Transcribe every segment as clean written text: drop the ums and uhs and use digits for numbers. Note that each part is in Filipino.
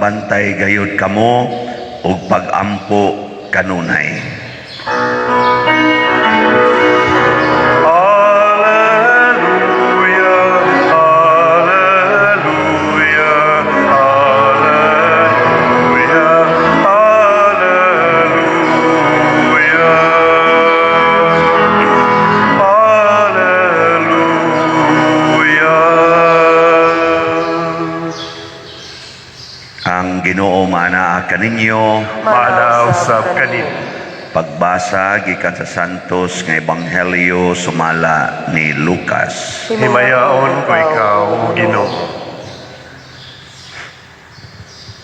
magpabantay gayud kamo ug pag-ampo kanunay. Ang Ginoo manaa kaninyo, manausap kanimo. pagbasa gikan sa Santos nga Ebanghelyo sumala ni Lucas. Himayaon ko ikaw, O Ginoo.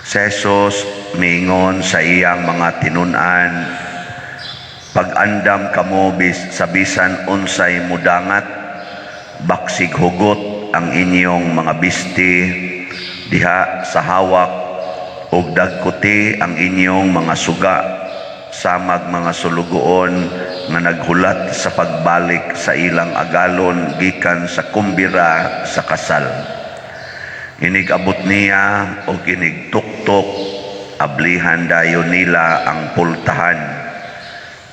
Si Jesus miingon sa iyang mga tinun-an, pag-andam kamo sa bisan unsay mudangat, baksig hugot ang inyong mga bisti, diha sa hawak ug dagkuti ang inyong mga suga, samag mga sulugoon nga naghulat sa pagbalik sa ilang agalon gikan sa kumbira sa kasal. Inigabot niya o inigtuktok, ablihan dayon nila ang pultahan.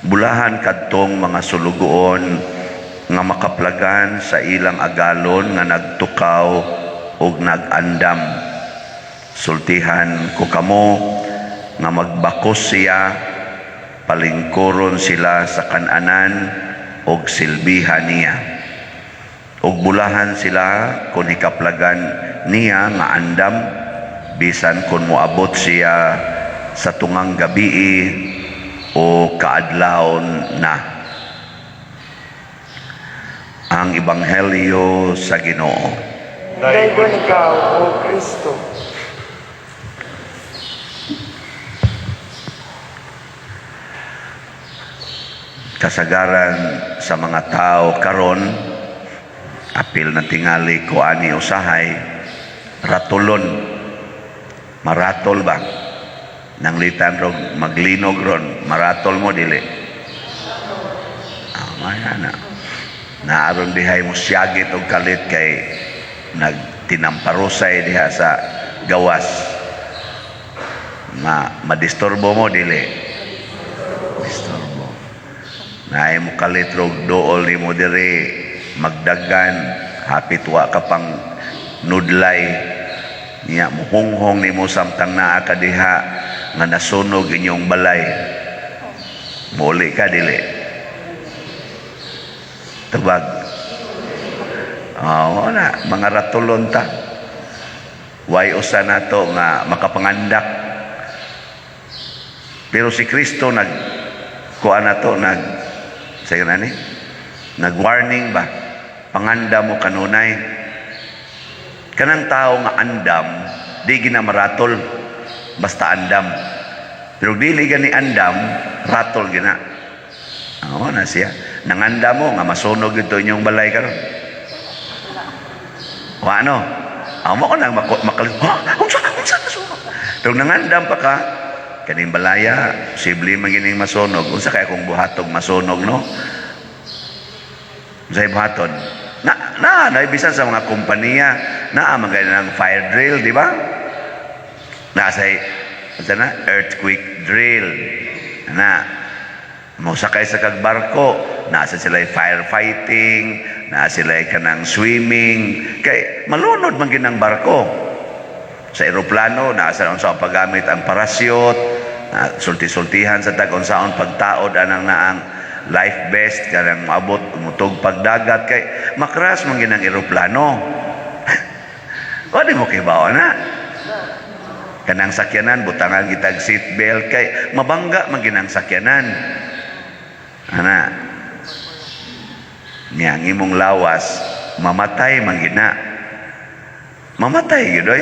Bulahan kadtong mga sulugoon nga makaplagan sa ilang agalon nga nagtukaw o nagandam. Sultihan ko kamo nga magbakos siya, palingkuron sila sa kananan og silbihan niya. Og bulahan sila kung hikaplagan niya nga andam, bisan kung moabot siya sa tungang gabii o kaadlawon na. Ang Ebanghelyo sa Ginoo. Daygon ikaw, O Kristo. Kasagaran sa mga tao karon, apil na tingali ko ani usahay, ratulon, maratol ba? Nang litan ron, maglinog ron, maratol mo dili. Maya na. Naaron dihay mo siyagit o kalit kay nagtinamparusay diha sa gawas. Madisturbo mo dili. Disturbo. Naay mo kalit rog dool ni mo diri magdagan, hapit wa ka pang nudlay niya, muhunghong ni mo samtang naa ka diha nga nasunog inyong balay. Muli ka dili. Tubag. Na mga ratulon ta. Way usa nato nga makapangandak. Pero si Kristo kuan nato sayo na ni, nag-warning ba? Panganda mo kanunay. Kanang tao nga andam, di gina maratol, basta andam. Pero dili gani andam, ratol gina. Na siya. Nanganda mo nga masunog ito inyong balay karon. O ano? Mo ko nang makalit. Unsa nasunog? Pero nangandam pa ka, kaning balaya, posible magining masunog. Unsa kaya kung buhatog masunog, no? Unsay buhaton? Naibisan sa mga kompanya, maganda ng fire drill, di ba? Earthquake drill. Mausakay sa kagbarko, nasa sila firefighting, nasa sila kanang swimming, kay malunod man ginang barko. Sa eroplano, nasa unsaon paggamit ang parachute, sulti-sultihan sa tag-unsaon pagtaod anang naang life vest, kanang maabot, umutog pagdagat, kay makras man ginang eroplano. O di mo kay bawa na. Kanang sakyanan, butangan kitag seatbelt, kay mabangga man ginang sakyanan. Niyang imong lawas, mamatay man gina. Mamatay gidoy.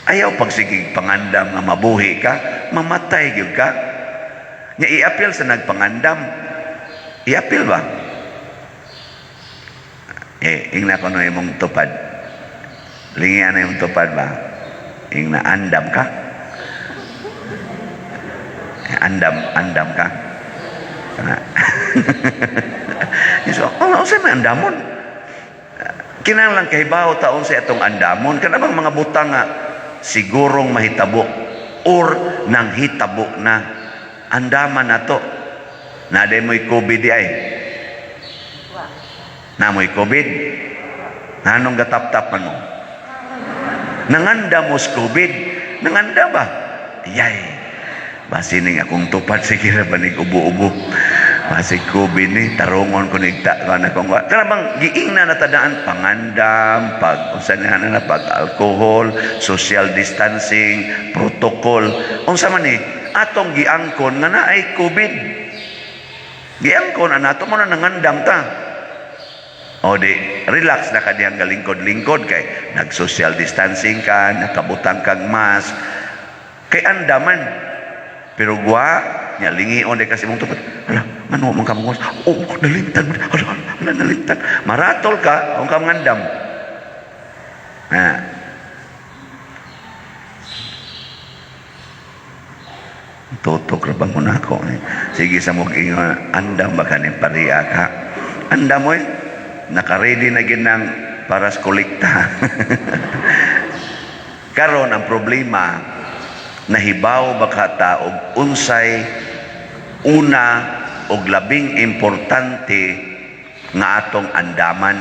Ayaw pagsigig pangandam nga mabuhi ka, mamatay gyud ka. Nya iapil sa nagpangandam. Iapil ba? Ingna ko no imong tupad. Lingian na imong tupad ba? Ingna andam ka? Andam ka? So, sa may andamon. Kinahanglan kay bawo taon sa atong andamon. Kana bang mga butang nga sigurong mahitabo or nang hitabo na. Andaman na to. Naday mo'y COVID ay. Na mo'y COVID. Nanong gatap-tapan mo? Nanganda mo sa COVID. Nanganda ba? Yay. Basining akong tupad. Sige na ba ning ubo-ubo? Basi COVID ni, tarungon ko nigta ka na kung karabang giing na natadaan, pangandam, pag-usahan na pag-alcohol, social distancing, protocol. Unsa man ni, atong giangkon nga na ay COVID. Giangkon, nato mo na nangandam ta. O di, relax na ka diyang galingkod-lingkod kay nag-social distancing ka, nakabutang kang mask, kay andaman. Pero gwa, nya lingion de kasi mong tupad. Hala, mano man ka mong nalimtan. Hala, nalimtan. Maratol ka, kung ka ngandam. Tutok ra bang muna ako. Sige sa mong ingon, andam ba ka ni pariya ka? Andam mo naka-ready na ginang para sa kolekta. Karon ang problema, nahibaw baka ta og unsay una og labing importante nga atong andaman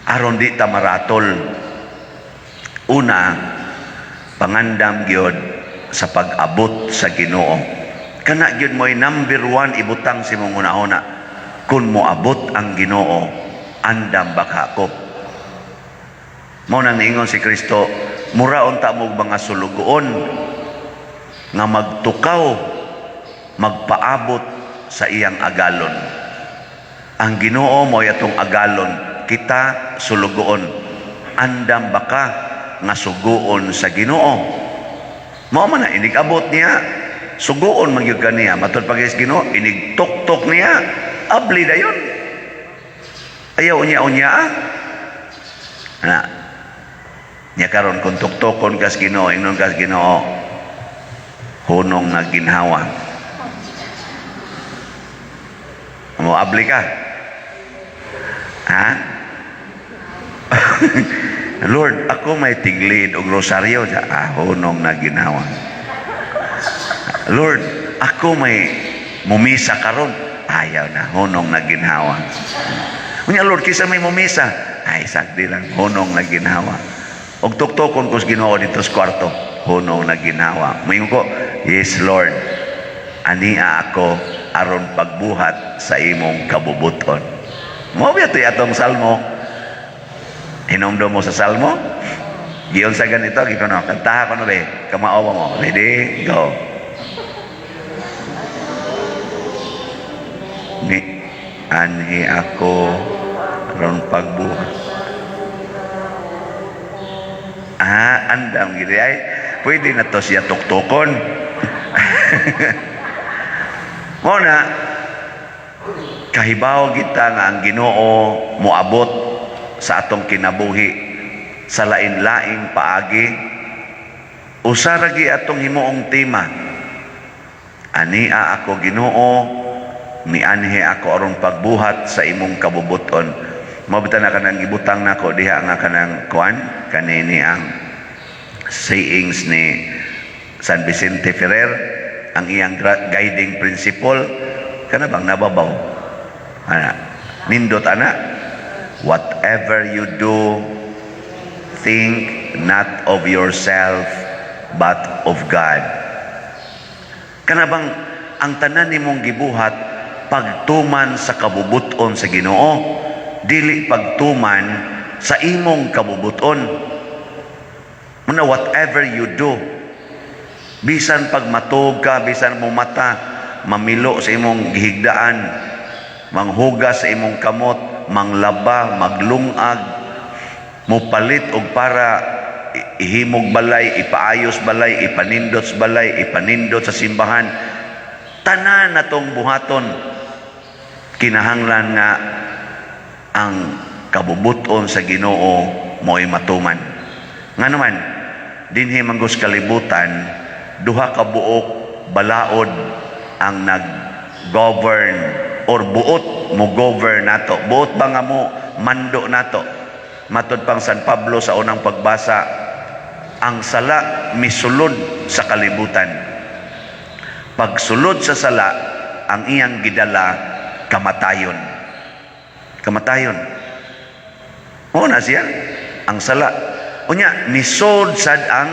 aron di ta maratol. Una, pangandam gyud sa pag-abot sa Ginoo. Kana gyud mo'y number 1 ibutang si mong una-una. Kung moabot ang Ginoo, andam baka ko. Mao nang niingon si Kristo, muraon ta mo mga sulugoon nga magtukaw, magpaabot sa iyang agalon. Ang Ginoo mo yatong agalon, kita sulugoon. Andam baka nga suguon sa Ginoo. Mao man na inig abot niya, suguon magyud kaniya. Matud pagis Ginoo, inig tok-tok niya, abli dayon. Ayaw unya-unya na. Nya karon kung tuktokon kas Ginoo, ingnon kas Ginoo, hunong na ginhawa. Mo abli ka? Ha? Lord, ako may tiglid og rosaryo sa hunong na ginawa. Lord, ako may mumisa karon, ayaw na, hunong na ginhawa. Unya Lord, kisa may mumisa, ay sakdi lang, hunong na ginhawa. Og tuktokon ko sa Ginoo dito sa kwarto, hunong na ginawa. Mayon ko, yes Lord, ania ako aron pagbuhat sa imong kabubuton. Mo ba ito atong salmo? Hinomdo mo sa salmo? Giyon sa ganito, gikono, kantaha ko no be, kamao mo. Ready? Go. Ni anhi ako aron pagbuhat. Andam gini ay pwede na to siya tuktokon. Mo na kahibaw kita nga ang Ginoo moabot sa atong kinabuhi sa lain-laing paagi. Usa ra gi atong himuong tema, ania ako Ginoo, mianhi ako aron pagbuhat sa imong kabubuton. Mabita na kanang gibutang nako diha nga kanang kuan kanini ang sayings ni San Vicente Ferrer, ang iyang guiding principle kana bang nababaw ana nindot ana, whatever you do, think not of yourself but of God. Kana bang ang tanan nimong gibuhat pagtuman sa kabubuton sa Ginoo, dili pagtuman sa imong kabubuton. Muna whatever you do, bisan pag matog ka, bisan mo mata, mamilo sa imong gihigdaan, manghugas sa imong kamot, manglaba, maglungag, mupalit og para ihimog balay, ipaayos balay, ipanindot sa balay, ipanindot sa simbahan, tanan natong buhaton, kinahanglan nga ang kabubuton sa Ginoo mo'y matuman. Nga naman, dinhi manggos kalibutan, duha ka buok balaod ang nag-govern or buot mo govern nato. Buot ba nga mo mando nato? Matod pang San Pablo sa unang pagbasa, Ang sala misulod sa kalibutan. Pagsulod sa sala, ang iyang gidala kamatayon. Kamatayon. Mao na siya ang sala. Unya nisod sad ang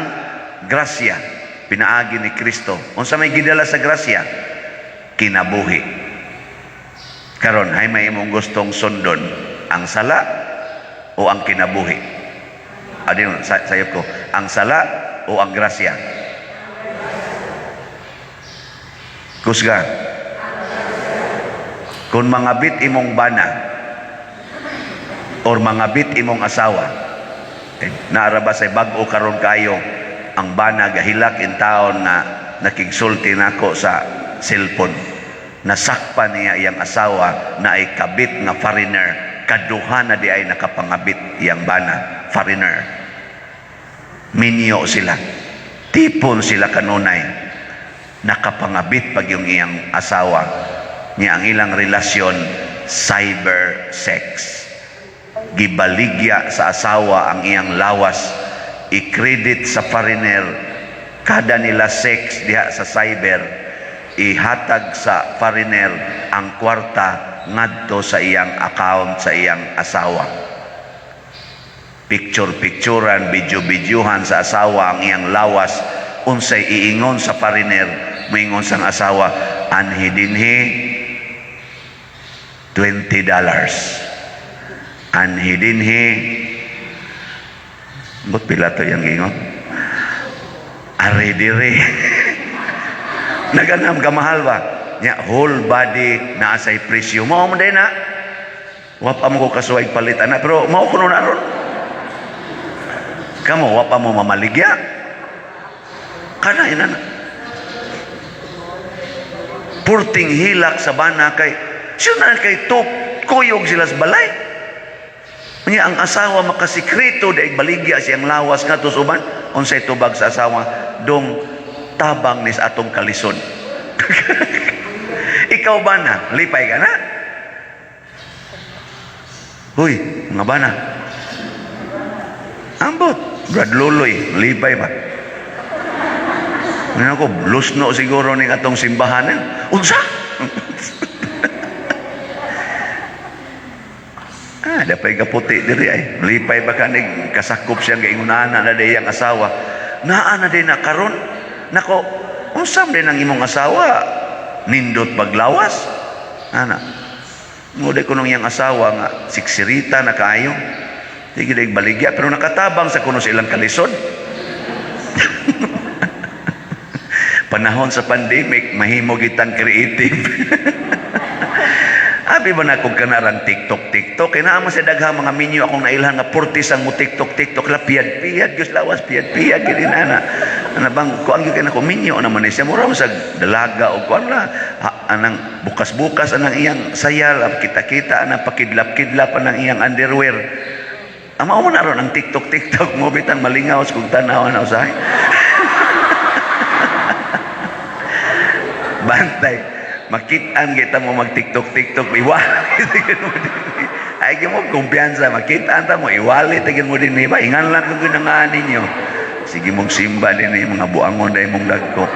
grasya pinaagi ni Kristo. Unsa may gidala sa grasya? Kinabuhi. Karon hay may imong gustong sundon, ang sala o ang kinabuhi? Adin sayop ko, ang sala o ang grasya? Kusga. Kung mangabit imong bana or mangabit imong asawa, naaraba say bag-o karon kayo ang bana gahilak in taon na nakigsulti nako sa cellphone, nasakpan niya iyang asawa na ay kabit nga foreigner, kaduha na di ay nakapangabit iyang bana foreigner. Minyo sila, tipon sila kanunay, nakapangabit pag yung iyang asawa niya. Ang ilang relasyon cyber sex, gibaligya sa asawa ang iyang lawas, i-credit sa foreigner kada nila sex diha sa cyber, ihatag sa foreigner ang kwarta ngadto sa iyang account sa iyang asawa. Picture-picturean, video-videohan sa asawa ang iyang lawas, unsay iingon sa foreigner, moingon sang asawa, anhi dinhi $20, anhi dinhi, but pila to yung ingon, are dire. Naganam kamahal ba? Nya whole body na asay presyo. Mao man din na. Wapa mo ko kasuway palit ana, pero mao kuno na ron. Kamu wapa mo mamaligya. Kana ina na. Purting hilak sa bana kay suna kay top kuyog sila sa balay. Nya ang asawa makasikreto dahil baligya siyang lawas nga to suban, unsay tubag sa asawa, dong tabang nis atong kalison. Ikaw ba na? Lipay ka na? Huy, mga bana. Ambot, Brad Luloy, lipay ba? Ngayon ako, lusno siguro ni atong simbahanan. Unsa? Dapay kaputi diri ay. Lipay ba kanig kasakop siyang gaingunahan na dayang asawa. Naa na din na karon. Nako, unsam din ang imong asawa? Nindot paglawas? Ana. Nguday ko nung iyang asawa nga siksirita na kayo. Sige daig baligya pero nakatabang sa kuno silang kalisod. Panahon sa pandemic, mahimo gitang creative. Abi ba na kung kanarang TikTok, kaya naman sa daghang mga minyo akong nailhan nga purtis ang mo TikTok, la piyad, Diyos lawas, piyad, gini na. Ano bang, kung ang na ko, minyo naman siya, mura sa dalaga o kung la, anang bukas-bukas, anang iyang sayal, kita-kita, anang pakidlap-kidlap, anang iyang underwear. Ang mao na ron, ang TikTok, mo bitan malingaw, kung tanaw na usahay. Bantay. Makitaan kita mo mag-TikTok, iwali tigin mo din. Ay, mo kumpiyansa, makitaan ta mo, iwali tigin mo din. Iba, ingan lang kung ginangaan ninyo. Sige mong simba din mga buangon dahil mong dagko.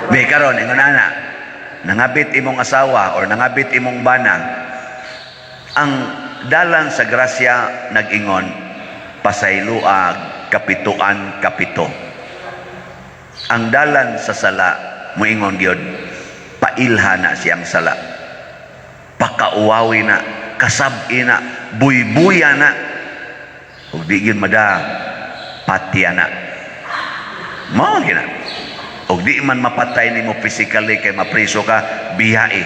May karon, ingon na, nangabit imong asawa or nangabit imong bana, ang dalan sa grasya nag-ingon, pasayluag, kapituan, kapito. Ang dalan sa sala, muingon gyud, pailha na siyang sala, pakauwawi na, kasabi na, buybuya na, ug di gyud mada patya na. Mao gina. Ug di man mapatay nimo physically kay mapriso ka, biyae.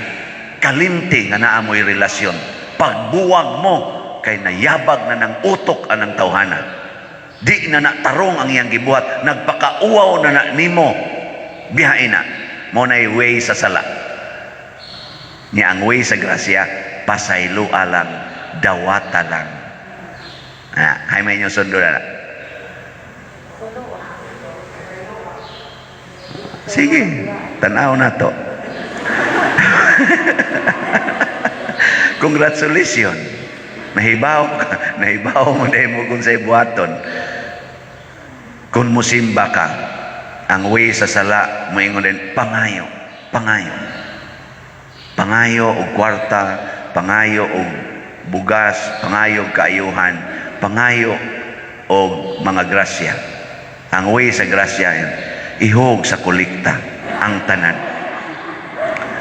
Kalimti nga naa mo'y relasyon. Pagbuwag mo kay nayabag na ng utok anang tawhana. Di na tarong ang iyang gibuhat, nagpakauwaw na nimo, biyae na. Mo na'y way sa sala. Niya ang way sa grasya, pasaylua lang, dawata lang. Hay may inyo sundo na. Sige, tanaw na to. Congratulations. Nahibaw mo dahil mo kung sa'y buhaton. Kung musimba ka, ang way sa sala, moingon din, pangayo, pangayo. Pangayo o kwarta, pangayo o bugas, pangayo o kaayuhan, pangayo o mga grasya. Ang way sa grasya yun, ihog sa kolekta, ang tanan.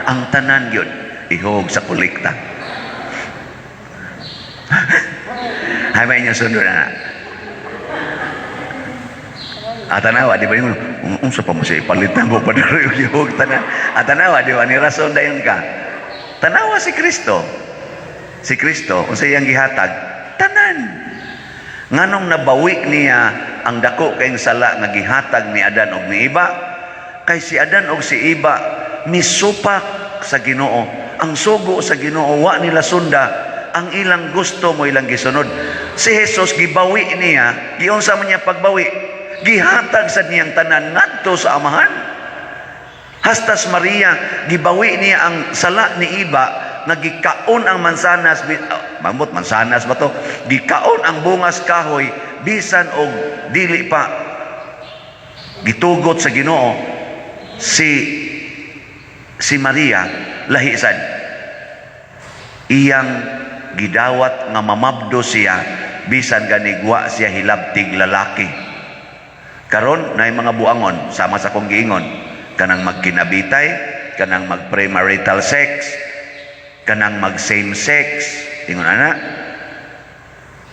Ang tanan yun, ihog sa kolekta. Hay niyo sunod na. Atanawa, di ba yung unsa pa mo siya ipalitan mo pa na rin yung tanan. Atanawa, di ba, ni rason dayon ka. Tanawa si Kristo. Si Kristo, unsa iyang gihatag, tanan. Nganong nabawi niya ang dako kayong sala nga gihatag ni Adan og ni Iba, kay si Adan og si Iba misupak sa Ginoo. Ang sugo sa Ginoo wa nila sunda, ang ilang gusto mo ilang gisunod. Si Jesus gibawi niya, giunsa man niya pagbawi? Gihatag sa niyang tanan ngadto sa Amahan. Hastas Maria, gibawi niya ang sala ni Iba nga gikaon ang mansanas, mamot mansanas ba to? Gikaon ang bungas kahoy bisan og dili pa gitugot sa Ginoo. Si Maria lahisan. Iyang gidawat nga mamabdo siya bisan ganigwa siya hilabtig lalaki. Karon na mga buangon sama sa kong giingon, kanang magkinabitay, kanang mag premarital sex, kanang mag same sex, ingon ana.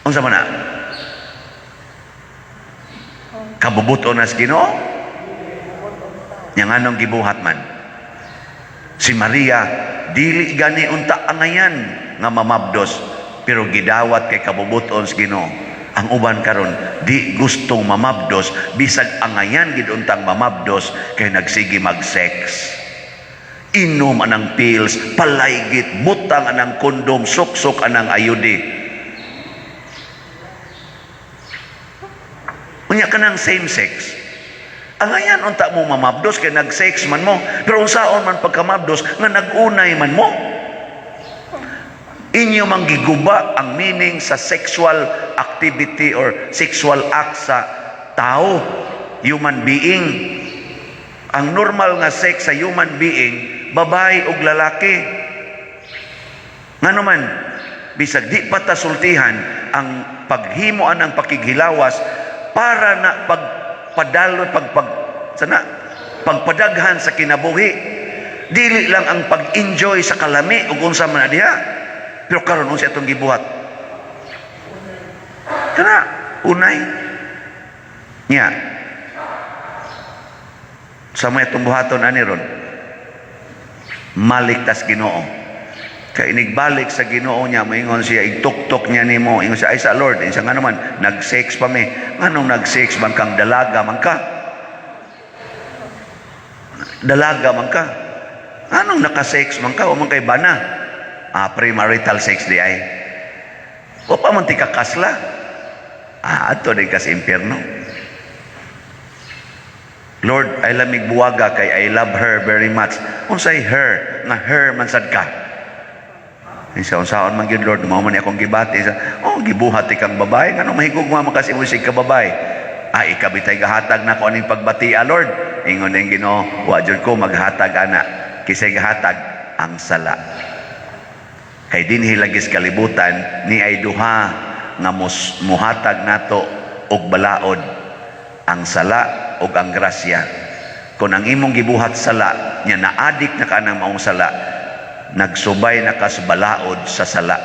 Unsa man na? Kabubuton na sa Ginoo? Yang anong gibuhat man? Si Maria dili gani unta angayan nga mamabdos, pero gidawat kay kabubuton sa Ginoo. Ang uban karon di gustong mamabdos, bisag angayan gid untang mamabdos kay nagsigi mag-sex. Inom anang pills, palaygit, butang anang kondom, suksok anang ayudi. Unya kanang same sex. Angayan unta mo mamabdos kay nag-sex man mo, pero unsaon man pagkamabdos nga nagunay man mo. Inyo mang giguba ang meaning sa sexual activity or sexual act sa tao, human being. Ang normal nga sex sa human being, babae ug lalaki. Ngano man, bisag di pa ta sultihan ang paghimoan ang pakighilawas para na pagpadaghan sa kinabuhi. Dili lang ang pag-enjoy sa kalami ug unsa man diha. Pero karon unsa itong gibuhat? Kana unay nya sa may itong buhaton ani ron maligtas Ginoo. Kay inigbalik sa Ginoo niya, moingon siya, igtuktok niya nimo, ingon siya, ay sa Lord, isa nga naman, nag-sex pa mi. Anong nag-sex man kang dalaga man ka? Dalaga man ka? Anong naka-sex man ka? O man kay bana? Premarital sex di ay. O pa man ti kakasla. Ato di kas impyerno. Lord, I lamig buwaga kay I love her very much. Unsay her? Nga her man sad ka. Isa unsaon man gyud Lord, mao man akong gibati sa, gibuhat ikang babae, ngano mahigog mo makasimo sig ka babae. Ikabitay gahatag na ko aning pagbati, Lord. Ingon ning Ginoo, wa jud ko maghatag ana, kisay gahatag ang sala. Kay dinhi lagis kalibutan ni ay duha nga muhatag nato og balaod, ang sala ug ang grasya. Kung ang imong gibuhat sala, nya naadik na ka ng maong sala, nagsubay na kas balaod sa sala.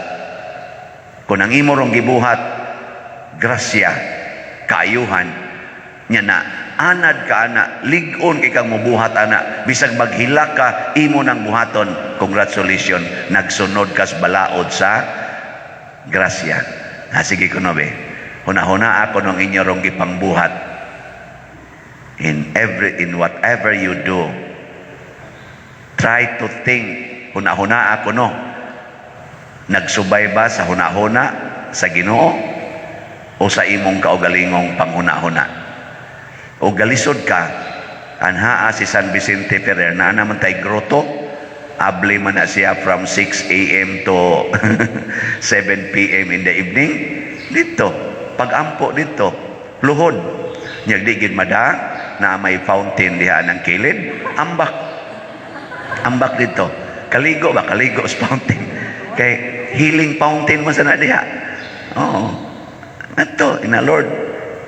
Kung ang imo rong gibuhat grasya, kaayuhan, nya na anad ka ana, ligon kay kang mubuhat ana, bisag maghila ka imo nang buhaton, congratulations, nagsunod kas balaod sa grasya. Sige kuno be, huna-huna ako nung inyo rong gipangbuhat. In whatever you do, try to think, huna-huna ako no, nagsubay ba sa huna-huna sa Ginoo o sa imong kaugalingong panghuna-huna? O galisod ka, anhaa si San Vicente Ferrer, na naman tay groto, abli man na siya from 6 a.m. to 7 p.m. in the evening. Dito, pag-ampo dito, luhod. Nya di gid mada na may fountain diha ng kilid, ambak dito. Kaligo sa fountain. Kay healing fountain mo sana diha. Oo. Ato ina Lord.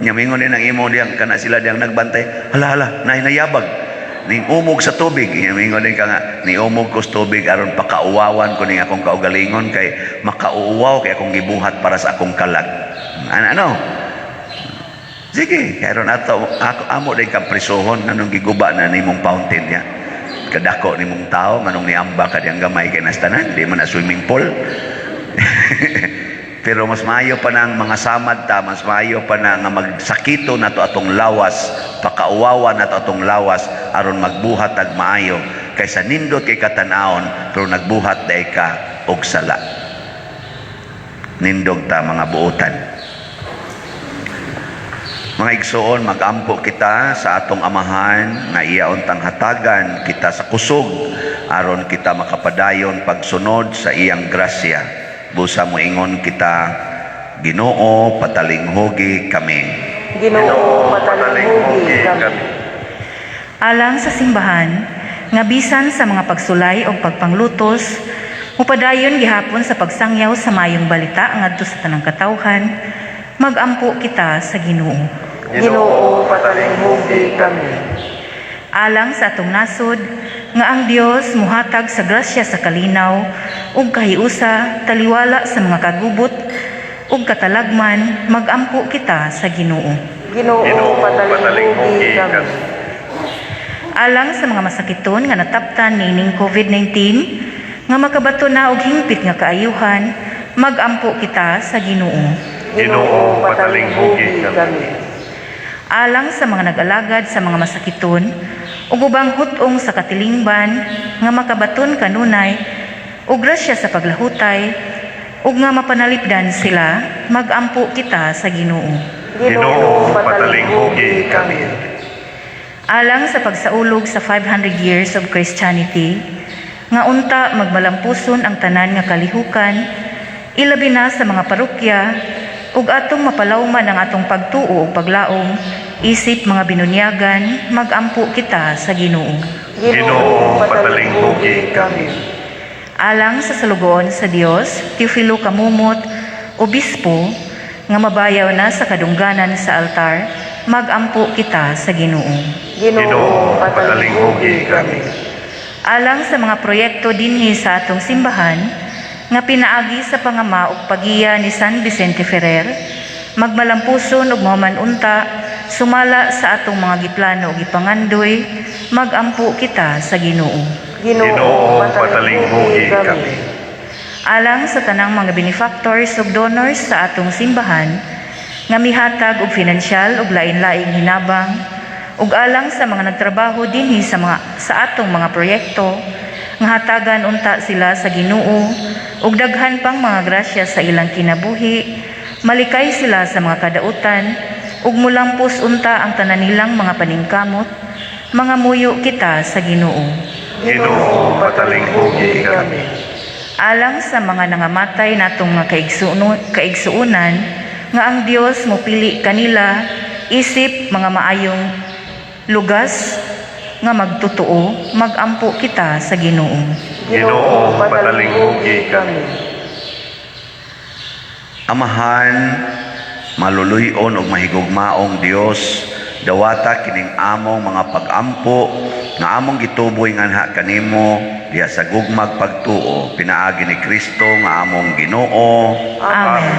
Nya mingon din ang imo diyang kana sila diyang nagbantay. Hala nayabag. Ning umog sa tubig, mingon din ka nga, ni umog ko sa tubig aron pakauwawan ko ning akong kaugalingon kay makauwaw kay akong gibuhat para sa akong kalag. Ano? Sige, karon ato ako amo din kang prisuhon anong giguba na nimong fountain niya. Kadako nimong tao nganong niamba ka diyang gamay kay nastanan, di man na swimming pool. Pero mas maayo pa ng mga samad ta, mas maayo pa na nga magsakito nato atong lawas, pakauwawa nato atong lawas aron magbuhat ag maayo kaysa nindot kay katanahon pero nagbuhat day ka og sala. Nindog ta mga buotan. Mga igsoon, magampo kita sa atong amahan nga iya untang hatagan kita sa kusog aron kita makapadayon pagsunod sa iyang grasya. Busa mo ingon kita, Ginoo, patalinghugi kami. Ginoo, patalinghugi kami. Alang sa simbahan, nga bisan sa mga pagsulay o pagpanglutos, upadayon gihapon sa pagsangyaw sa mayong balita ngadto sa tanang katawhan, magampo kita sa Ginoo. Ginoo, patalinghugi kami. Alang sa atong nasod, nga ang Dios muhatag sa grasya sa kalinaw ug kahiusa taliwala sa mga kagubot ug katalagman, magampo kita sa Ginoo. Ginoo, patalinghugi kami. Alang sa mga masakiton nga nataptan nining COVID-19 nga makabato na og hingpit nga kaayuhan, magampo kita sa Ginoo. Ginoo, patalinghugi kami. Alang sa mga nag-alagad sa mga masakiton ug ubang hutong sa katilingban nga makabaton kanunay ug grasya sa paglahutay ug nga mapanalipdan sila, magampo kita sa Ginoo. Ginoo, patalinghugi kami. Alang sa pagsaulog sa 500 years of Christianity nga unta magmalampuson ang tanan nga kalihukan, ilabi na sa mga parokya ug atong mapalawman ang atong pagtuo ug paglaom isip mga binunyagan, magampo kita sa Ginoo. Ginoo, patalinghugi kami. Alang sa salugoon sa Dios, Teofilo Kamumot, obispo nga mabayaw na sa kadungganan sa altar, magampo kita sa Ginoo. Ginoo, patalinghugi kami. Alang sa mga proyekto dinhi sa atong simbahan nga pinaagi sa pangama ug pagiya ni San Vicente Ferrer, magmalampuson ug mamanunta sumala sa atong mga giplano ug gipangandoy, magampo kita sa Ginoo. Ginoo, patalinghugi kami. Alang sa tanang mga benefactors ug donors sa atong simbahan nga mihatag og pinansyal ug lain-laing hinabang ug alang sa mga nagtrabaho dinhi sa atong mga proyekto nga hatagan unta sila sa Ginoo ug daghan pang mga grasya sa ilang kinabuhi, malikay sila sa mga kadautan ug mulampos unta ang tanan nilang mga paningkamot, mga muyo kita sa Ginoo. Ginoo, patalinghugi kami. Alang sa mga nangamatay natong mga kaigsuunan nga ang Dios mopili kanila isip mga maayong lugas nga magtotoo, magampo kita sa Ginoo. Ginoo, patalinghugi kami. Amahan, maluluyon ug mahigugmaong Dios, dawata kining among mga pagampo nga among gituboy nganha kanimo diha sa gugmag pagtuo pinaagi ni Kristo nga among Ginoo. Amen.